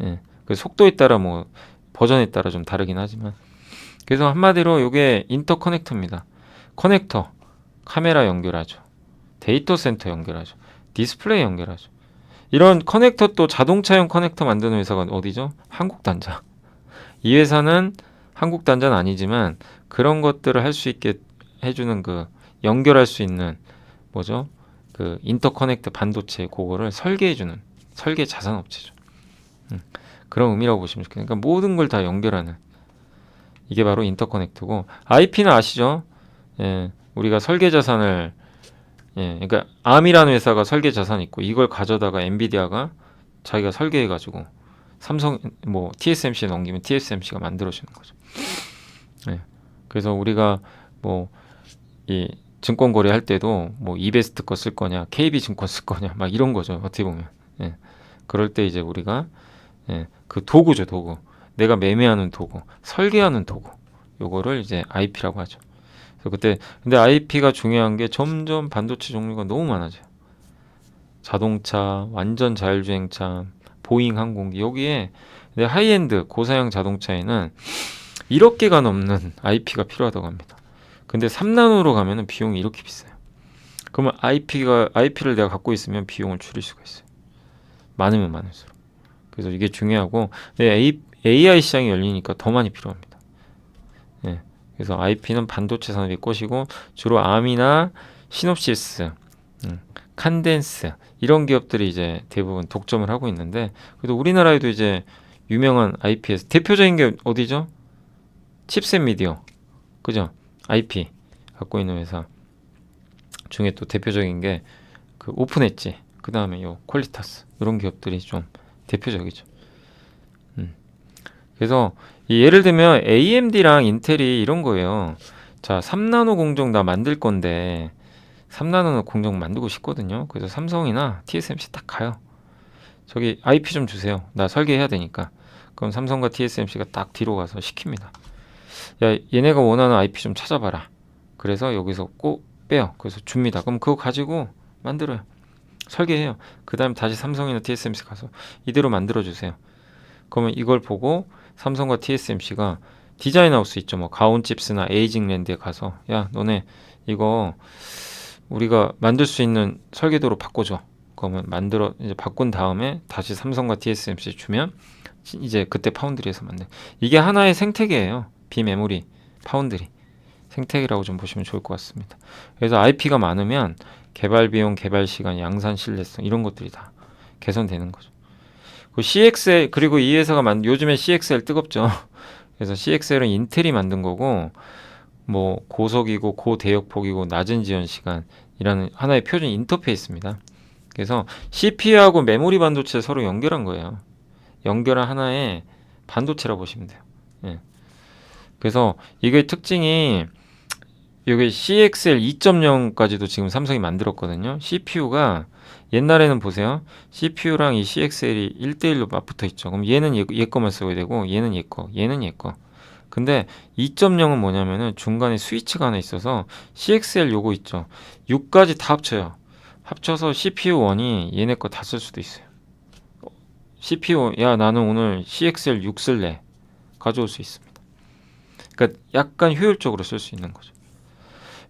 예. 그 속도에 따라 뭐 버전에 따라 좀 다르긴 하지만, 그래서 한마디로 이게 인터커넥터입니다. 커넥터, 카메라 연결하죠. 데이터 센터 연결하죠. 디스플레이 연결하죠. 이런 커넥터, 또 자동차용 커넥터 만드는 회사가 어디죠? 한국단자. 이 회사는 한국단자는 아니지만 그런 것들을 할 수 있게 해주는, 그 연결할 수 있는 뭐죠? 그 인터커넥터 반도체, 그거를 설계해주는 설계 자산 업체죠. 그런 의미라고 보시면 좋겠네요. 그러니까 모든 걸 다 연결하는, 이게 바로 인터커넥터고, IP는 아시죠? 예, 우리가 설계 자산을, 예, 그러니까 암이라는 회사가 설계 자산이 있고, 이걸 가져다가 엔비디아가 자기가 설계해가지고 삼성 뭐 TSMC에 넘기면 TSMC가 만들어주는 거죠. 예, 그래서 우리가 뭐 이 증권 거래할 때도 뭐 이베스트 거 쓸 거냐, KB 증권 쓸 거냐, 막 이런 거죠. 어떻게 보면. 예, 그럴 때 이제 우리가, 예, 그 도구죠, 도구. 내가 매매하는 도구, 설계하는 도구. 요거를 이제 IP라고 하죠. 그래서 그때, 근데 IP가 중요한 게 점점 반도체 종류가 너무 많아져요. 자동차, 완전 자율주행차, 보잉 항공기, 여기에 근데 하이엔드 고사양 자동차에는 1억 개가 넘는 IP가 필요하다고 합니다. 근데 3나노로 가면은 비용이 이렇게 비싸요. 그러면 IP를 내가 갖고 있으면 비용을 줄일 수가 있어요. 많으면 많을수록. 그래서 이게 중요하고, AI 시장이 열리니까 더 많이 필요합니다. 예. 그래서 IP는 반도체 산업이 꽃이고, 주로 암이나 시놉시스, 칸덴스 이런 기업들이 이제 대부분 독점을 하고 있는데, 그래도 우리나라에도 이제 유명한 IP에서 대표적인 게 어디죠? 칩셋 미디어, 그죠? IP 갖고 있는 회사 중에 또 대표적인 게 그 오픈엣지, 그 다음에 요 퀄리타스, 이런 기업들이 좀 대표적이죠. 그래서 예를 들면 AMD랑 인텔이 이런 거예요. 자, 3나노 공정 나 만들 건데 3나노 공정 만들고 싶거든요. 그래서 삼성이나 TSMC 딱 가요. 저기 IP 좀 주세요. 나 설계해야 되니까. 그럼 삼성과 TSMC가 딱 뒤로 가서 시킵니다. 야, 얘네가 원하는 IP 좀 찾아봐라. 그래서 여기서 꼭 빼요. 그래서 줍니다. 그럼 그거 가지고 만들어요. 설계해요. 그 다음에 다시 삼성이나 TSMC 가서 이대로 만들어주세요. 그러면 이걸 보고 삼성과 TSMC가 디자인하우스 있죠. 뭐 가온칩스나 에이징랜드에 가서, 야, 너네 이거 우리가 만들 수 있는 설계도로 바꿔줘. 그러면 이제 바꾼 다음에 다시 삼성과 TSMC 주면 이제 그때 파운드리에서 만든, 이게 하나의 생태계예요. 비메모리 파운드리 생태계라고 좀 보시면 좋을 것 같습니다. 그래서 IP가 많으면 개발 비용, 개발 시간, 양산 신뢰성 이런 것들이 다 개선되는 거죠. 그 CXL, 그리고 이 회사가 요즘에 CXL 뜨겁죠. 그래서 CXL은 인텔이 만든 거고, 뭐 고속이고 고대역폭이고 낮은 지연 시간이라는 하나의 표준 인터페이스입니다. 그래서 CPU하고 메모리 반도체 서로 연결한 거예요. 연결한 하나의 반도체라고 보시면 돼요. 예. 그래서 이게 특징이, 여기 CXL 2.0까지도 지금 삼성이 만들었거든요. CPU가 옛날에는 보세요. CPU랑 이 CXL이 1대1로 맞붙어 있죠. 그럼 얘는 얘 거만 써야 되고, 얘는 얘 거, 얘는 얘 거. 근데 2.0은 뭐냐면은 중간에 스위치가 하나 있어서 CXL 요거 있죠. 6까지 다 합쳐요. 합쳐서 CPU1이 얘네 거 다 쓸 수도 있어요. CPU, 야, 나는 오늘 CXL 6 쓸래. 가져올 수 있습니다. 그러니까 약간 효율적으로 쓸 수 있는 거죠.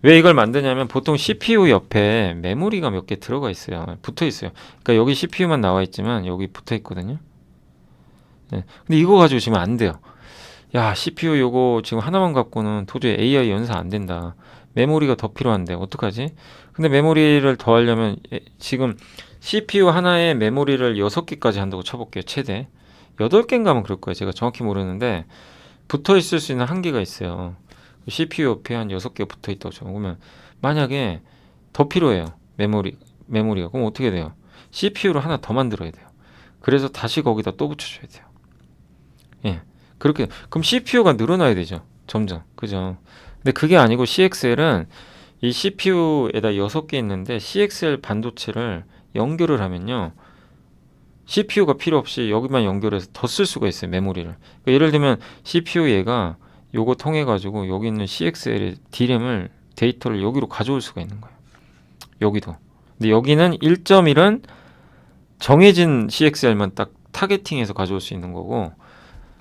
왜 이걸 만드냐면 보통 CPU 옆에 메모리가 몇 개 들어가 있어요. 붙어 있어요. 그러니까 여기 CPU만 나와 있지만 여기 붙어 있거든요. 네. 근데 이거 가지고 지금 안 돼요. 야, CPU 요거 지금 하나만 갖고는 도저히 AI 연산 안 된다. 메모리가 더 필요한데 어떡하지? 근데 메모리를 더 하려면 지금 CPU 하나에 메모리를 6개까지 한다고 쳐볼게요. 최대 8개인가 하면 그럴 거예요. 제가 정확히 모르는데 붙어 있을 수 있는 한계가 있어요. CPU 옆에 한 6개 붙어 있다고 쳐. 그러면 만약에 더 필요해요. 메모리가. 그럼 어떻게 돼요? CPU를 하나 더 만들어야 돼요. 그래서 다시 거기다 또 붙여줘야 돼요. 예. 그렇게 그럼 CPU가 늘어나야 되죠. 점점. 그죠? 근데 그게 아니고 CXL은 이 CPU에다 6개 있는데 CXL 반도체를 연결을 하면요. CPU가 필요 없이 여기만 연결해서 더 쓸 수가 있어요. 메모리를. 그러니까 예를 들면 CPU 얘가 요거 통해 가지고 여기 있는 CXL의 D램을 데이터를 여기로 가져올 수가 있는 거예요. 여기도. 근데 여기는 1.1은 정해진 CXL만 딱 타겟팅해서 가져올 수 있는 거고,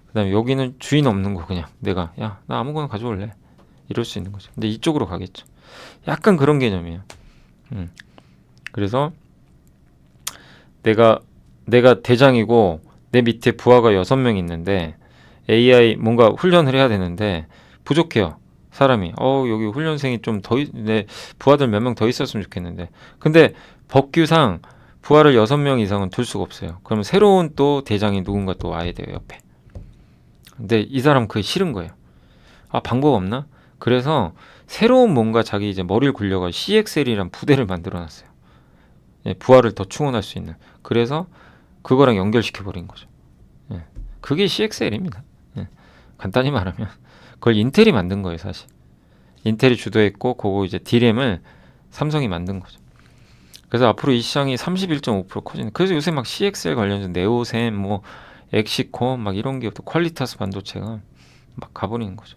그다음에 여기는 주인 없는 거. 그냥 내가 야, 나 아무거나 가져올래 이럴 수 있는 거죠. 근데 이쪽으로 가겠죠. 약간 그런 개념이에요. 그래서 내가 대장이고 내 밑에 부하가 6명 있는데 AI 뭔가 훈련을 해야 되는데 부족해요. 사람이. 여기 훈련생이 좀 내 부하들 몇 명 더 있었으면 좋겠는데. 근데 법규상 부하를 6명 이상은 둘 수가 없어요. 그러면 새로운 또 대장이 누군가 또 와야 돼요, 옆에. 근데 이 사람 그게 싫은 거예요. 아, 방법 없나? 그래서 새로운 뭔가 자기 이제 머리를 굴려가 CXL이란 부대를 만들어 놨어요. 예, 부하를 더 충원할 수 있는. 그래서 그거랑 연결시켜 버린 거죠. 예, 그게 CXL입니다. 예, 간단히 말하면 그걸 인텔이 만든 거예요, 사실. 인텔이 주도했고 그거 이제 D램을 삼성이 만든 거죠. 그래서 앞으로 이 시장이 31.5% 커지는. 그래서 요새 막 CXL 관련해서 네오셈, 뭐 엑시콤 막 이런 기업도 퀄리타스 반도체가 막 가버리는 거죠.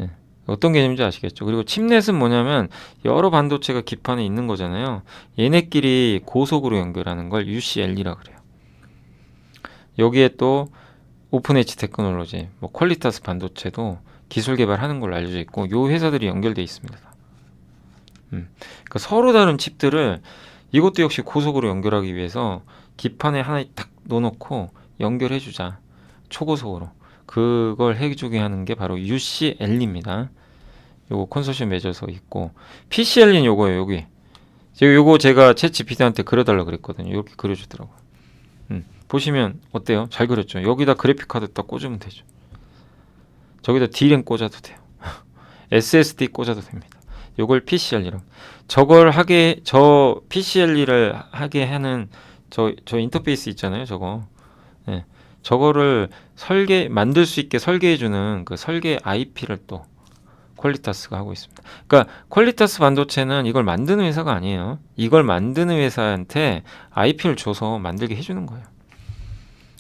예. 어떤 개념인지 아시겠죠? 그리고 칩넷은 뭐냐면 여러 반도체가 기판에 있는 거잖아요. 얘네끼리 고속으로 연결하는 걸 UCL이라 그래요. 여기에 또 오픈 엣지 테크놀로지, 뭐 퀄리타스 반도체도 기술 개발하는 걸로 알려져 있고 요 회사들이 연결돼 있습니다. 그러니까 서로 다른 칩들을 이것도 역시 고속으로 연결하기 위해서 기판에 하나 딱 넣어놓고 연결해주자. 초고속으로. 그걸 해주게 하는 게 바로 UCL입니다. 요거 컨소시엄 맺어서 있고 PCL은 요거예요. 여기. 요거 제가 챗 GPT한테 그려달라 그랬거든요. 이렇게 그려주더라고요. 보시면 어때요? 잘 그렸죠? 여기다 그래픽카드 딱 꽂으면 되죠. 저기다 D램 꽂아도 돼요. SSD 꽂아도 됩니다. 요걸 PCL이라고. 저 PCL을 하게 하는 저 인터페이스 있잖아요. 저거. 예. 저거를 만들 수 있게 설계해주는 그 설계 IP를 또 퀄리타스가 하고 있습니다. 그러니까 퀄리타스 반도체는 이걸 만드는 회사가 아니에요. 이걸 만드는 회사한테 IP를 줘서 만들게 해주는 거예요.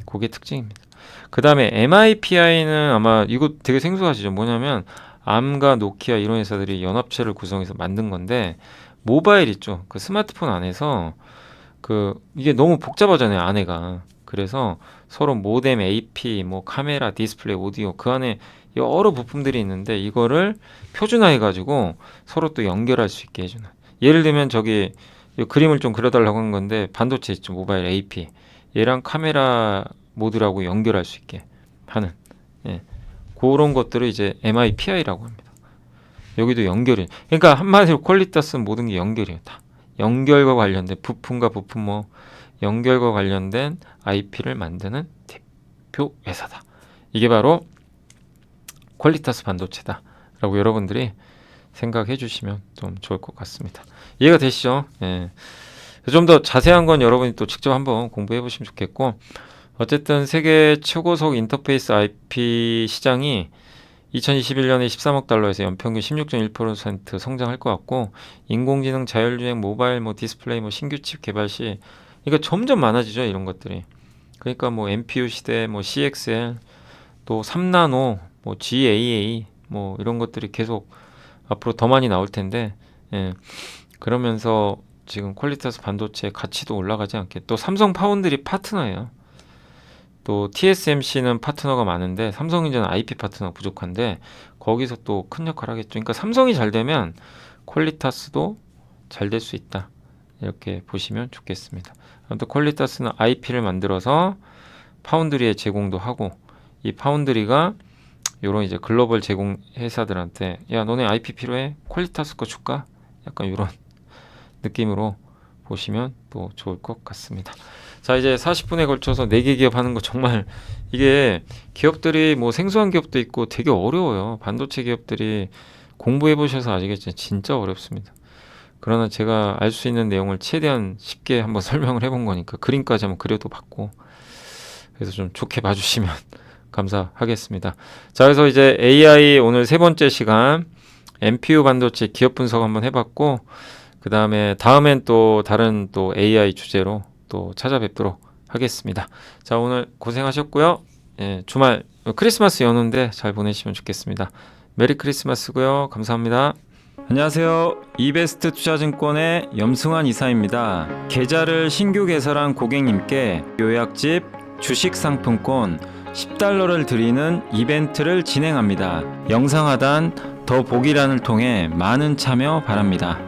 그게 특징입니다. 그 다음에 MIPI는 아마 이거 되게 생소하시죠? 뭐냐면 암과 노키아 이런 회사들이 연합체를 구성해서 만든 건데 모바일 있죠? 그 스마트폰 안에서 이게 너무 복잡하잖아요, 안에가. 그래서 서로 모뎀, AP, 뭐 카메라, 디스플레이, 오디오 그 안에 여러 부품들이 있는데 이거를 표준화해가지고 서로 또 연결할 수 있게 해주는. 예를 들면 저기 이 그림을 좀 그려달라고 한 건데 반도체 있죠, 모바일 AP. 얘랑 카메라 모드라고 연결할 수 있게 하는. 예. 그런 것들을 이제 MIPI라고 합니다. 여기도 연결이. 그러니까 한마디로 퀄리타스는 모든 게 연결이에요. 다. 연결과 관련된 부품과 부품 뭐 연결과 관련된 IP를 만드는 대표 회사다. 이게 바로 퀄리타스 반도체다 라고 여러분들이 생각해 주시면 좀 좋을 것 같습니다. 이해가 되시죠? 예. 좀 더 자세한 건 여러분이 또 직접 한번 공부해 보시면 좋겠고, 어쨌든 세계 최고속 인터페이스 IP 시장이 2021년에 13억 달러에서 연평균 16.1% 성장할 것 같고, 인공지능, 자율주행, 모바일, 뭐 디스플레이, 뭐 신규 칩 개발 시, 그러니까 점점 많아지죠, 이런 것들이. 그러니까 뭐 NPU 시대, 뭐 CXL, 또 3나노, 뭐 GAA, 뭐 이런 것들이 계속 앞으로 더 많이 나올 텐데, 예. 그러면서 지금 퀄리타스 반도체 가치도 올라가지 않게, 또 삼성 파운드리 파트너예요. 또 TSMC는 파트너가 많은데 삼성전자는 IP 파트너가 부족한데 거기서 또 큰 역할을 하겠죠. 그러니까 삼성이 잘 되면 퀄리타스도 잘 될 수 있다. 이렇게 보시면 좋겠습니다. 아무튼 퀄리타스는 IP를 만들어서 파운드리에 제공도 하고 이 파운드리가 요런 이제 글로벌 제공 회사들한테 야 너네 IP 필요해? 퀄리타스 거 줄까? 약간 요런 느낌으로 보시면 또 좋을 것 같습니다. 자 이제 40분에 걸쳐서 4개 기업 하는 거 정말 이게 기업들이 뭐 생소한 기업도 있고 되게 어려워요. 반도체 기업들이 공부해 보셔서 아시겠지만 진짜 어렵습니다. 그러나 제가 알 수 있는 내용을 최대한 쉽게 한번 설명을 해본 거니까 그림까지 한번 그려도 봤고 그래서 좀 좋게 봐주시면 감사하겠습니다. 자 그래서 이제 AI 오늘 세 번째 시간 NPU 반도체 기업 분석 한번 해봤고 그 다음엔 또 다른 또 AI 주제로 또 찾아뵙도록 하겠습니다. 자 오늘 고생하셨고요. 예, 주말 크리스마스 연휴인데 잘 보내시면 좋겠습니다. 메리 크리스마스고요. 감사합니다. 안녕하세요. 이베스트 투자증권의 염승환 이사입니다. 계좌를 신규 개설한 고객님께 요약집 주식 상품권 $10를 드리는 이벤트를 진행합니다. 영상 하단 더 보기란을 통해 많은 참여 바랍니다.